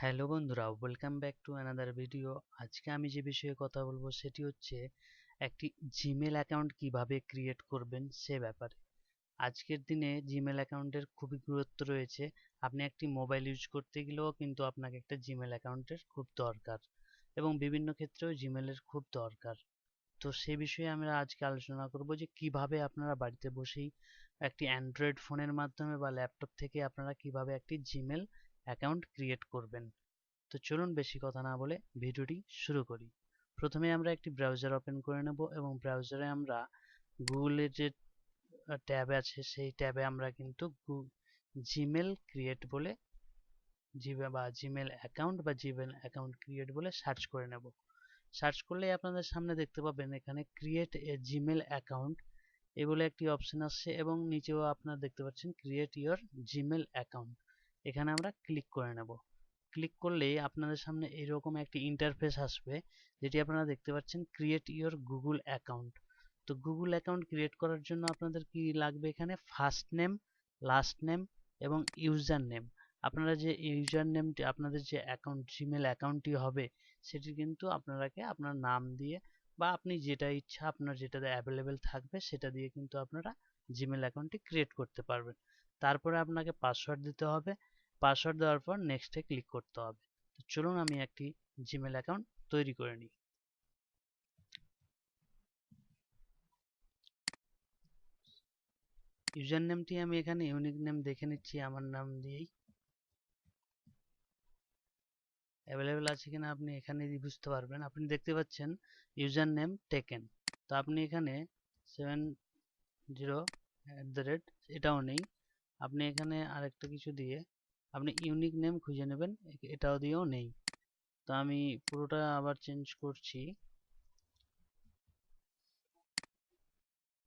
Hello বন্ধুরা, welcome back to another video. আজকে আমি যে বিষয়ে কথা বলবো সেটি হচ্ছে একটি জিমেল অ্যাকাউন্ট কিভাবে ক্রিয়েট করবেন সে ব্যাপারে। আজকের দিনে জিমেল অ্যাকাউন্টের খুবই গুরুত্ব রয়েছে। আপনি একটি মোবাইল ইউজ করতে গেলেও কিন্তু আপনাকে একটা জিমেল অ্যাকাউন্টের খুব দরকার, এবং বিভিন্ন ক্ষেত্রেও জিমেলের খুব দরকার। তো সে বিষয়ে আমরা আজকে আলোচনা করব যে কিভাবে আপনারা বাড়িতে বসেই একটি অ্যান্ড্রয়েড ফোনের মাধ্যমে বা ল্যাপটপ থেকে আপনারা কিভাবে একটি জিমেল অ্যাকাউন্ট ক্রিয়েট করবেন। তো চলুন বেশি কথা না বলে ভিডিওটি শুরু করি। প্রথমে আমরা একটি ব্রাউজার ওপেন করে নেব এবং ব্রাউজারে আমরা গুগলের যে ট্যাব আছে সেই ট্যাবে আমরা কিন্তু জিমেল ক্রিয়েট বলে জিমেল অ্যাকাউন্ট বা জিমেল অ্যাকাউন্ট ক্রিয়েট বলে সার্চ করে নেব। সার্চ করলেই আপনাদের সামনে দেখতে পাবেন এখানে ক্রিয়েট এ জিমেল অ্যাকাউন্ট এই বলে একটি অপশন আসছে, এবং নিচেও আপনারা দেখতে পাচ্ছেন ক্রিয়েট ইওর জিমেল অ্যাকাউন্ট। এখানে আমরা ক্লিক করে নেব। ক্লিক করলেই আপনাদের সামনে এরকম একটি ইন্টারফেস আসবে, যেটি আপনারা দেখতে পাচ্ছেন ক্রিয়েট ইওর গুগল অ্যাকাউন্ট। তো গুগল অ্যাকাউন্ট ক্রিয়েট করার জন্য আপনাদের কি লাগবে, এখানে ফার্স্ট নেম, লাস্ট নেম এবং ইউজার নেম। আপনারা যে ইউজার নেমটি আপনাদের যে অ্যাকাউন্ট জিমেল অ্যাকাউন্টটি হবে সেটি কিন্তু আপনারাকে আপনার নাম দিয়ে বা আপনি যেটা ইচ্ছা আপনার যেটাতে অ্যাভেলেবেল থাকবে সেটা দিয়ে কিন্তু আপনারা জিমেল অ্যাকাউন্টটি ক্রিয়েট করতে পারবেন। তারপরে আপনাকে পাসওয়ার্ড দিতে হবে। পাসওয়ার্ড দেওয়ার পর নেক্সটে ক্লিক করতে হবে। তো চলুন আমি একটি জিমেল অ্যাকাউন্ট তৈরি করে নিই। ইউজার নেমটি আমি এখানে ইউনিক নেম দেখে নিচ্ছি আমার নাম দিয়েই। অ্যাভেলেবেল আছে কিনা আপনি এখানে বুঝতে পারবেন। আপনি দেখতে পাচ্ছেন ইউজার নেম টেকেন। তো আপনি এখানে 70 এটাও নেই। আপনি এখানে আরেকটা কিছু দিয়ে আপনি ইউনিক নেম খুঁজে নেবেন, এটাও দিয়েও নেই। তো আমি পুরোটা আবার চেঞ্জ করছি।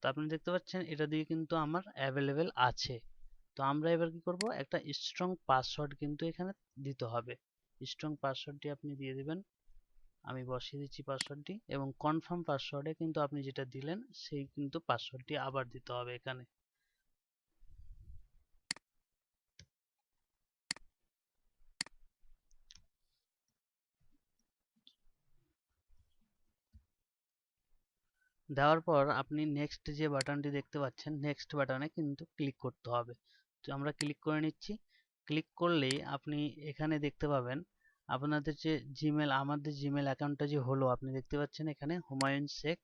তো আপনি দেখতে পাচ্ছেন এটা দিয়ে কিন্তু আমার অ্যাভেলেবেল আছে। তো আমরা এবার কি করব, একটা স্ট্রং পাসওয়ার্ড কিন্তু এখানে দিতে হবে। স্ট্রং পাসওয়ার্ডটি আপনি দিয়ে দিবেন। আমি বসিয়ে দিচ্ছি পাসওয়ার্ডটি, এবং কনফার্ম পাসওয়ার্ডে কিন্তু আপনি যেটা দিলেন সেই কিন্তু পাসওয়ার্ডটি আবার দিতে হবে এখানে। দেওয়ার পর আপনি নেক্সট যে বাটনটি দেখতে পাচ্ছেন নেক্সট বাটনে কিন্তু ক্লিক করতে হবে। তো আমরা ক্লিক করে নিচ্ছি। ক্লিক করলেই আপনি এখানে দেখতে পাবেন আপনাদের যে জিমেল, আমাদের জিমেল অ্যাকাউন্টটা যে হলো আপনি দেখতে পাচ্ছেন এখানে হুমায়ুন শেখ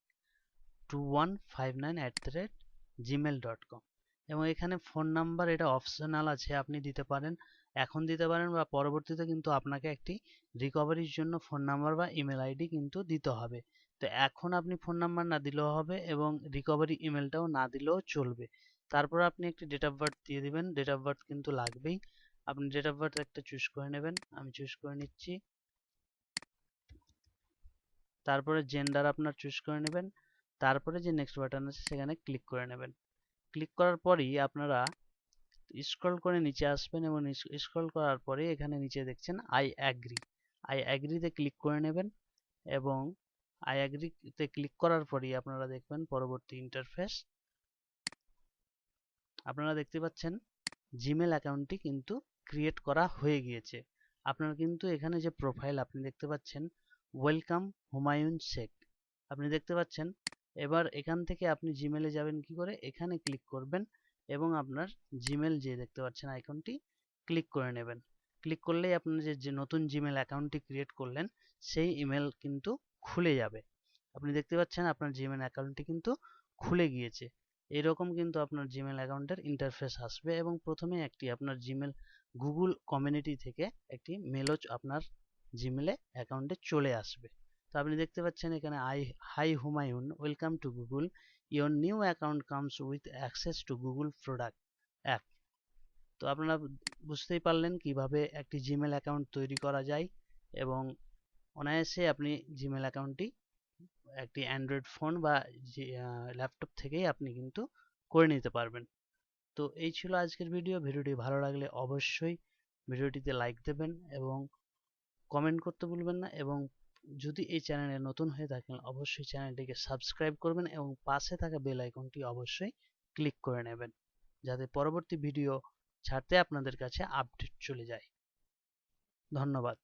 2159@gmail.com, এবং এখানে ফোন নাম্বার এটা অপশনাল আছে, আপনি দিতে পারেন, এখন দিতে পারেন বা পরবর্তীতে কিন্তু আপনাকে একটি রিকভারির জন্য ফোন নাম্বার বা ইমেল আইডি কিন্তু দিতে হবে। তো এখন আপনি ফোন নাম্বার না দিলেও হবে এবং রিকভারি ইমেলটাও না দিলেও চলবে। তারপর আপনি একটি ডেট অফ বার্থ দিয়ে দিবেন, ডেট অফ বার্থ কিন্তু লাগবেই। আপনি ডেট অফ বার্থ একটা চুজ করে নেবেন, আমি চুজ করে নিচ্ছি। তারপরে জেন্ডার আপনার চুজ করে নেবেন। তারপরে যে নেক্সট বাটন আছে সেখানে ক্লিক করে নেবেন। ক্লিক করার পরেই আপনারা স্ক্রল করে নিচে আসবেন, এবং স্ক্রল করার পরে এখানে নিচে দেখছেন আই অ্যাগ্রি। আই অ্যাগ্রিতে ক্লিক করে নেবেন, এবং আই অ্যাগ্রিতে ক্লিক করার পরেই আপনারা দেখবেন পরবর্তী ইন্টারফেস। আপনারা দেখতে পাচ্ছেন জিমেল অ্যাকাউন্টটি কিন্তু ক্রিয়েট করা হয়ে গিয়েছে। আপনার কিন্তু এখানে যে প্রোফাইল আপনি দেখতে পাচ্ছেন ওয়েলকাম হুমায়ুন শেখ, আপনি দেখতে পাচ্ছেন। এবার এখান থেকে আপনি জিমেলে যাবেন কি করে, এখানে ক্লিক করবেন এবং আপনার জিমেল যে দেখতে পাচ্ছেন আইকনটি ক্লিক করে নেবেন। ক্লিক করলেই আপনার যে নতুন জিমেল অ্যাকাউন্টটি ক্রিয়েট করলেন সেই ইমেল কিন্তু খুলে যাবে। আপনি দেখতে পাচ্ছেন আপনার জিমেল অ্যাকাউন্টটি কিন্তু খুলে গিয়েছে। এরকম কিন্তু আপনার জিমেল অ্যাকাউন্টের ইন্টারফেস আসবে, এবং প্রথমে একটি আপনার জিমেল গুগল কমিউনিটি থেকে একটি মেলও আপনার জিমেলে অ্যাকাউন্টে চলে আসবে। তো আপনি দেখতে পাচ্ছেন এখানে hi Humayun, welcome to Google, your new account comes with access to Google product app. তো আপনারা বুঝতেই পারলেন কিভাবে একটি জিমেল অ্যাকাউন্ট তৈরি করা যায়, এবং অনায়াসে আপনি জিমেল অ্যাকাউন্টটি একটি অ্যান্ড্রয়েড ফোন বা ল্যাপটপ থেকেই আপনি কিন্তু করে নিতে পারবেন। তো এই ছিল আজকের ভিডিও। ভিডিওটি ভালো লাগলে অবশ্যই ভিডিওটিতে লাইক দেবেন এবং কমেন্ট করতে ভুলবেন না, এবং যদি এই চ্যানেলে নতুন হয়ে থাকেন অবশ্যই চ্যানেলটিকে সাবস্ক্রাইব করবেন এবং পাশে থাকা বেল আইকনটি অবশ্যই ক্লিক করে নেবেন, যাতে পরবর্তী ভিডিও ছাড়তে আপনাদের কাছে আপডেট চলে যায়। ধন্যবাদ।